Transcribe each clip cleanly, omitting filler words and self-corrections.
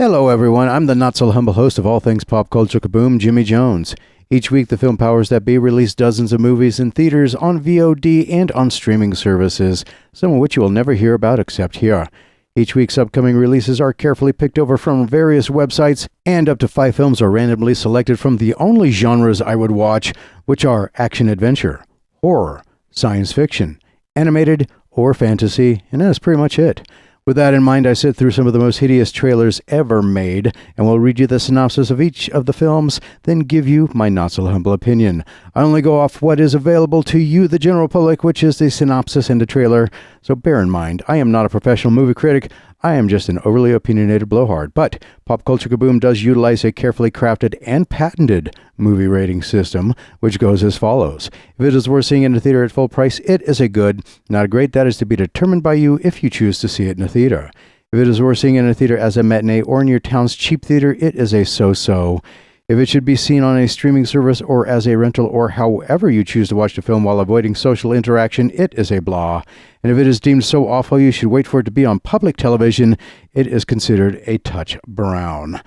Hello, everyone. I'm the not-so-humble host of all things pop culture kaboom, Jimmy Jones. Each week, the film powers that be release dozens of movies in theaters, on VOD, and on streaming services, some of which you will never hear about except here. Each week's upcoming releases are carefully picked over from various websites, and up to 5 films are randomly selected from the only genres I would watch, which are action-adventure, horror, science fiction, animated, or fantasy, and that's pretty much it. With that in mind, I sit through some of the most hideous trailers ever made, and will read you the synopsis of each of the films, then give you my not-so-humble opinion. I only go off what is available to you, the general public, which is the synopsis and the trailer, so bear in mind, I am not a professional movie critic. I am just an overly opinionated blowhard, but Pop Culture Kaboom does utilize a carefully crafted and patented movie rating system, which goes as follows. If it is worth seeing in a theater at full price, it is a good, not a great. That is to be determined by you if you choose to see it in a theater. If it is worth seeing in a theater as a matinee or in your town's cheap theater, it is a so-so. If it should be seen on a streaming service or as a rental or however you choose to watch the film while avoiding social interaction, it is a blah. And if it is deemed so awful you should wait for it to be on public television, it is considered a touch brown.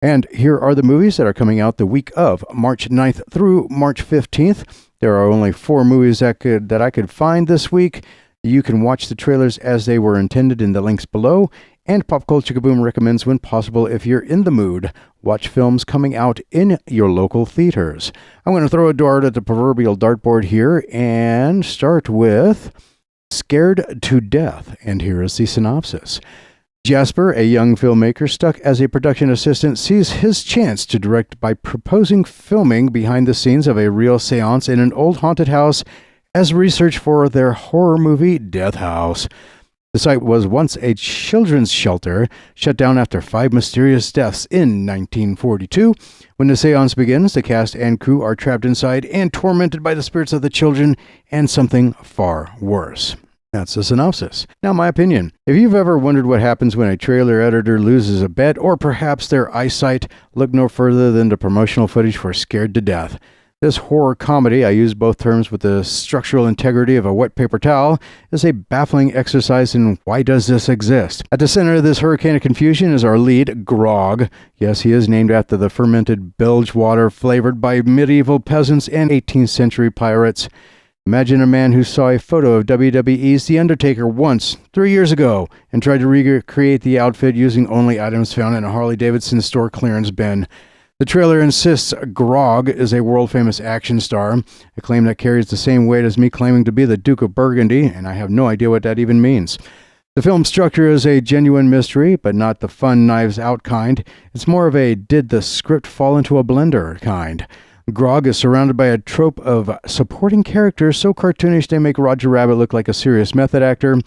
And here are the movies that are coming out the week of March 9th through March 15th. There are only 4 movies that I could find this week. You can watch the trailers as they were intended in the links below. And Pop Culture Kaboom recommends, when possible, if you're in the mood, watch films coming out in your local theaters. I'm going to throw a dart at the proverbial dartboard here and start with Scared to Death. And here is the synopsis. Jasper, a young filmmaker stuck as a production assistant, sees his chance to direct by proposing filming behind the scenes of a real seance in an old haunted house as research for their horror movie Death House. The site was once a children's shelter, shut down after 5 mysterious deaths in 1942. When the seance begins, the cast and crew are trapped inside and tormented by the spirits of the children and something far worse. That's the synopsis. Now, my opinion. If you've ever wondered what happens when a trailer editor loses a bet or perhaps their eyesight, look no further than the promotional footage for Scared to Death. This horror comedy, I use both terms with the structural integrity of a wet paper towel, is a baffling exercise in why does this exist. At the center of this hurricane of confusion is our lead, Grog. Yes, he is named after the fermented bilge water flavored by medieval peasants and 18th century pirates. Imagine a man who saw a photo of WWE's The Undertaker once, 3 years ago, and tried to recreate the outfit using only items found in a Harley-Davidson store clearance bin. The trailer insists Grog is a world-famous action star, a claim that carries the same weight as me claiming to be the Duke of Burgundy, and I have no idea what that even means. The film's structure is a genuine mystery, but not the fun Knives Out kind. It's more of a did the script fall into a blender kind. Grog is surrounded by a trope of supporting characters so cartoonish they make Roger Rabbit look like a serious method actor.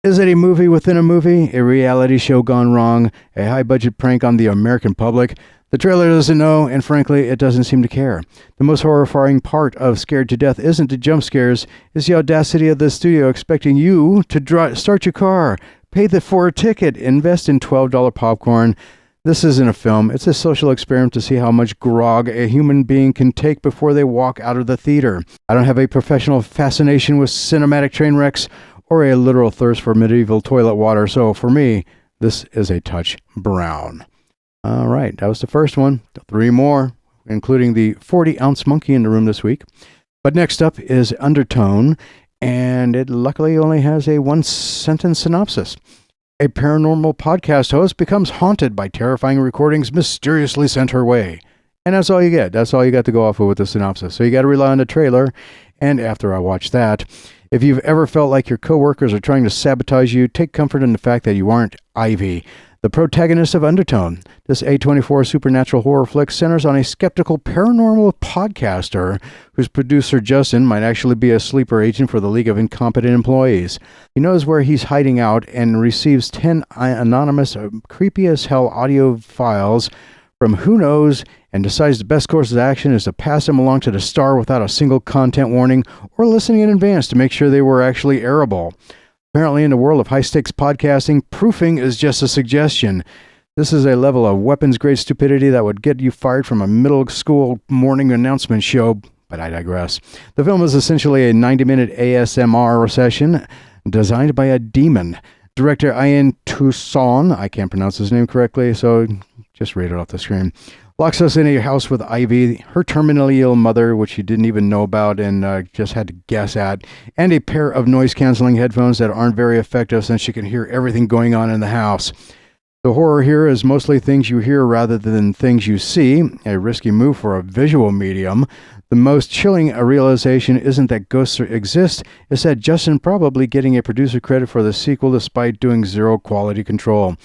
Is it a movie within a movie, a reality show gone wrong, a high-budget prank on the American public? The trailer doesn't know, and frankly, it doesn't seem to care. The most horrifying part of Scared to Death isn't the jump scares, it's the audacity of the studio expecting you to start your car, pay for a ticket, invest in $12 popcorn. This isn't a film, it's a social experiment to see how much grog a human being can take before they walk out of the theater. I don't have a professional fascination with cinematic train wrecks or a literal thirst for medieval toilet water, so for me, this is a touch brown. All right, that was the first one. 3 more, including the 40-ounce monkey in the room this week. But next up is Undertone, and it luckily only has a 1-sentence synopsis. A paranormal podcast host becomes haunted by terrifying recordings mysteriously sent her way. And that's all you get. That's all you got to go off of with the synopsis. So you got to rely on the trailer. And after I watch that, if you've ever felt like your coworkers are trying to sabotage you, take comfort in the fact that you aren't Ivy, the protagonist of Undertone. This A24 supernatural horror flick centers on a skeptical paranormal podcaster whose producer Justin might actually be a sleeper agent for the League of Incompetent Employees. He knows where he's hiding out and receives 10 anonymous, creepy as hell audio files from who knows, and decides the best course of action is to pass them along to the star without a single content warning or listening in advance to make sure they were actually airable. Apparently, in the world of high-stakes podcasting, proofing is just a suggestion. This is a level of weapons-grade stupidity that would get you fired from a middle-school morning announcement show, but I digress. The film is essentially a 90-minute ASMR session designed by a demon. Director Ian Toussaint, I can't pronounce his name correctly, so just read it off the screen, locks us in a house with Ivy, her terminally ill mother, which she didn't even know about and just had to guess at, and a pair of noise-canceling headphones that aren't very effective since she can hear everything going on in the house. The horror here is mostly things you hear rather than things you see, a risky move for a visual medium. The most chilling realization isn't that ghosts exist, it's that Justin probably getting a producer credit for the sequel despite doing zero quality control.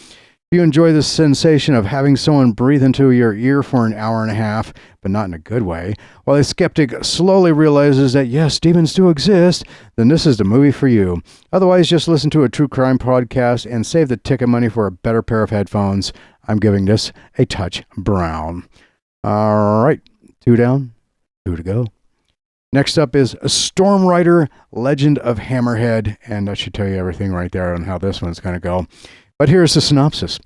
If you enjoy the sensation of having someone breathe into your ear for an hour and a half, but not in a good way, while a skeptic slowly realizes that yes, demons do exist, then this is the movie for you. Otherwise, just listen to a true crime podcast and save the ticket money for a better pair of headphones. I'm giving this a touch brown. All right, 2 down, 2 to go. Next up is Storm Rider, Legend of Hammerhead, and that should tell you everything right there on how this one's going to go. But here's the synopsis.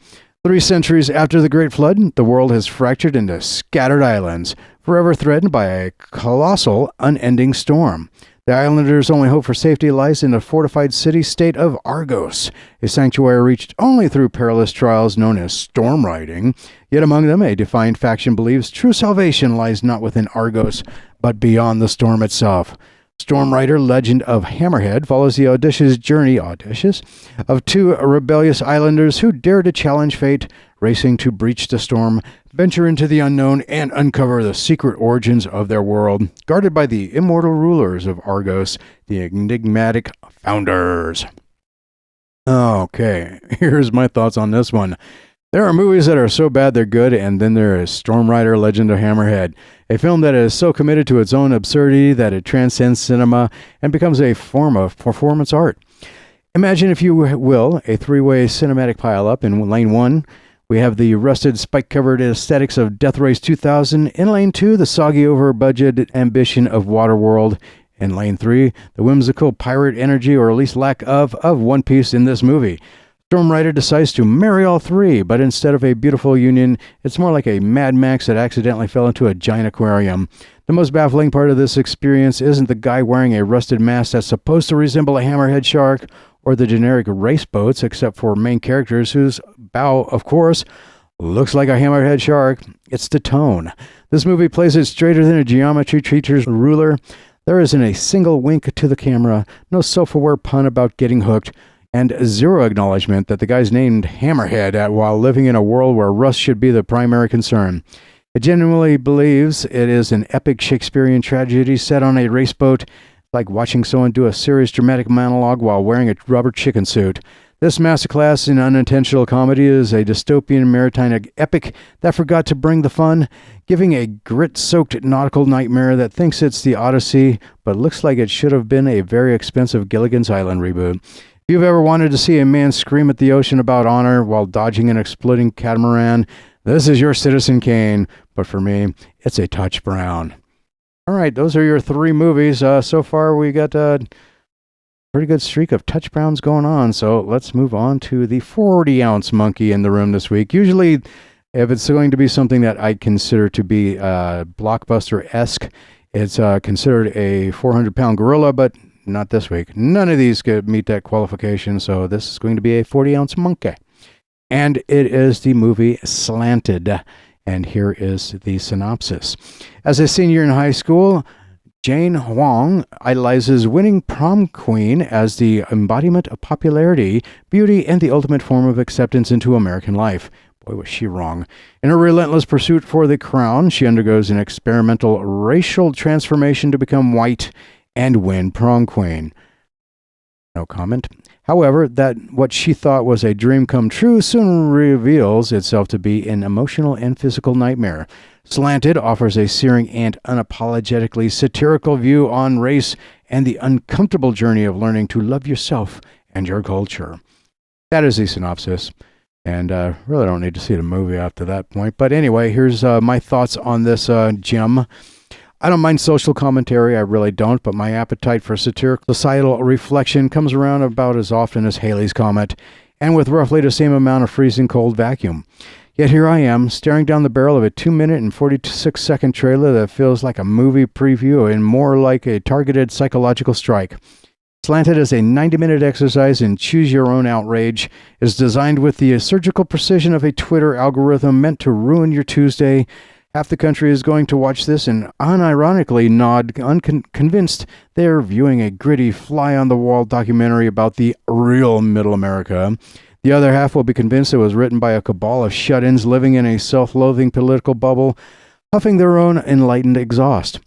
3 centuries after the Great Flood, the world has fractured into scattered islands, forever threatened by a colossal, unending storm. The islanders' only hope for safety lies in the fortified city-state of Argos, a sanctuary reached only through perilous trials known as storm riding. Yet among them, a defiant faction believes true salvation lies not within Argos, but beyond the storm itself. Storm Rider, Legend of Hammerhead follows the audacious journey of 2 rebellious islanders who dare to challenge fate, racing to breach the storm, venture into the unknown, and uncover the secret origins of their world, guarded by the immortal rulers of Argos, the enigmatic Founders. Okay, here's my thoughts on this one. There are movies that are so bad they're good, and then there is Storm Rider, Legend of Hammerhead, a film that is so committed to its own absurdity that it transcends cinema and becomes a form of performance art. Imagine, if you will, a 3-way cinematic pileup. In Lane 1, we have the rusted, spike-covered aesthetics of Death Race 2000. In Lane 2, the soggy, over-budget ambition of Waterworld. In Lane 3, the whimsical pirate energy, or at least lack of One Piece in this movie. Storm Rider decides to marry all 3, but instead of a beautiful union, it's more like a Mad Max that accidentally fell into a giant aquarium. The most baffling part of this experience isn't the guy wearing a rusted mask that's supposed to resemble a hammerhead shark, or the generic race boats, except for main characters whose bow, of course, looks like a hammerhead shark. It's the tone. This movie plays it straighter than a geometry teacher's ruler. There isn't a single wink to the camera, no self-aware pun about getting hooked, and zero acknowledgement that the guy's named Hammerhead while living in a world where rust should be the primary concern. It genuinely believes it is an epic Shakespearean tragedy set on a race boat, like watching someone do a serious dramatic monologue while wearing a rubber chicken suit. This masterclass in unintentional comedy is a dystopian maritime epic that forgot to bring the fun, giving a grit-soaked nautical nightmare that thinks it's the Odyssey, but looks like it should have been a very expensive Gilligan's Island reboot. If you've ever wanted to see a man scream at the ocean about honor while dodging an exploding catamaran, this is your Citizen Kane, but for me, it's a touch brown. All right, those are your 3 movies. So far, we got a pretty good streak of touch browns going on, so let's move on to the 40-ounce monkey in the room this week. Usually, if it's going to be something that I consider to be blockbuster-esque, it's considered a 400-pound gorilla, but not this week. None of these could meet that qualification, so this is going to be a 40-ounce monkey. And it is the movie Slanted. And here is the synopsis. As a senior in high school, Jane Huang idolizes winning prom queen as the embodiment of popularity, beauty, and the ultimate form of acceptance into American life. Boy, was she wrong. In her relentless pursuit for the crown, she undergoes an experimental racial transformation to become white and win prom queen. No comment. However, that what she thought was a dream come true soon reveals itself to be an emotional and physical nightmare. Slanted offers a searing and unapologetically satirical view on race and the uncomfortable journey of learning to love yourself and your culture. That is the synopsis, and really don't need to see the movie after that point. But anyway, here's my thoughts on this gem. I don't mind social commentary, I really don't, but my appetite for satirical societal reflection comes around about as often as Halley's Comet, and with roughly the same amount of freezing cold vacuum. Yet here I am, staring down the barrel of a 2-minute and 46-second trailer that feels like a movie preview and more like a targeted psychological strike. Slanted is a 90-minute exercise in choose your own outrage. It is designed with the surgical precision of a Twitter algorithm meant to ruin your Tuesday. Half the country is going to watch this and unironically nod, unconvinced they're viewing a gritty, fly-on-the-wall documentary about the real Middle America. The other half will be convinced it was written by a cabal of shut-ins living in a self-loathing political bubble, huffing their own enlightened exhaust.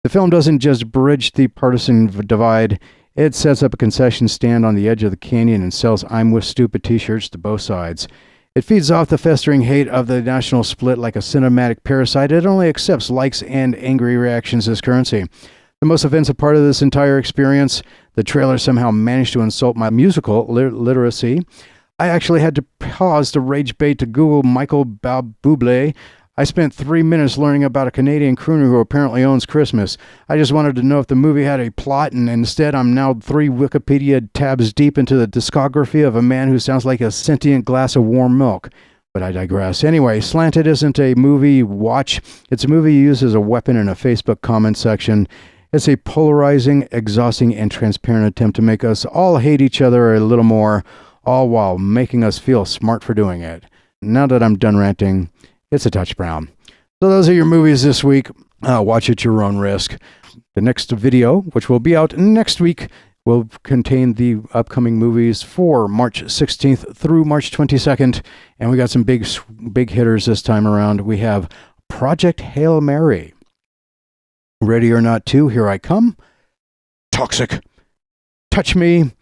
The film doesn't just bridge the partisan divide, it sets up a concession stand on the edge of the canyon and sells I'm with stupid t-shirts to both sides. It feeds off the festering hate of the national split like a cinematic parasite. It only accepts likes and angry reactions as currency. The most offensive part of this entire experience, the trailer somehow managed to insult my musical literacy. I actually had to pause the rage bait to Google Michael Bublé. I spent 3 minutes learning about a Canadian crooner who apparently owns Christmas. I just wanted to know if the movie had a plot, and instead I'm now 3 Wikipedia tabs deep into the discography of a man who sounds like a sentient glass of warm milk. But I digress. Anyway, Slanted isn't a movie watch. It's a movie used as a weapon in a Facebook comment section. It's a polarizing, exhausting, and transparent attempt to make us all hate each other a little more, all while making us feel smart for doing it. Now that I'm done ranting, it's a touch brown. So those are your movies this week. Watch at your own risk. The next video, which will be out next week, will contain the upcoming movies for March 16th through March 22nd. And we got some big hitters this time around. We have Project Hail Mary. Ready or Not 2, Here I Come. Toxic. Touch Me.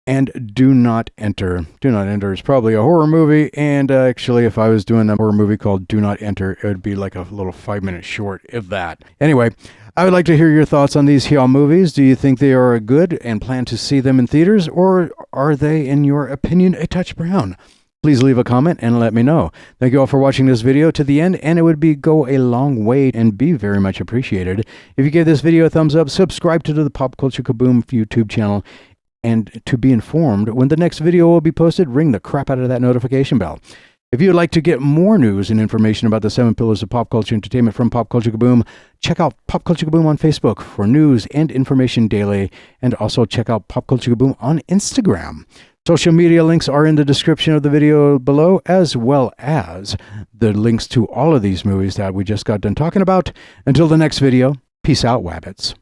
And Do Not Enter. Do Not Enter is probably a horror movie, and actually if I was doing a horror movie called Do Not Enter, it would be like a little 5-minute short, if that. Anyway, I would like to hear your thoughts on these Hill movies. Do you think they are good and plan to see them in theaters, or are they, in your opinion, a touch brown? Please leave a comment and let me know. Thank you all for watching this video to the end, and it would go a long way and be very much appreciated if you give this video a thumbs up, subscribe to the Pop Culture Kaboom YouTube channel, and to be informed when the next video will be posted, ring the crap out of that notification bell. If you'd like to get more news and information about the 7 pillars of pop culture entertainment from Pop Culture Kaboom, check out Pop Culture Kaboom on Facebook for news and information daily, and also check out Pop Culture Kaboom on Instagram. Social media links are in the description of the video below, as well as the links to all of these movies that we just got done talking about. Until the next video, peace out, Wabbits.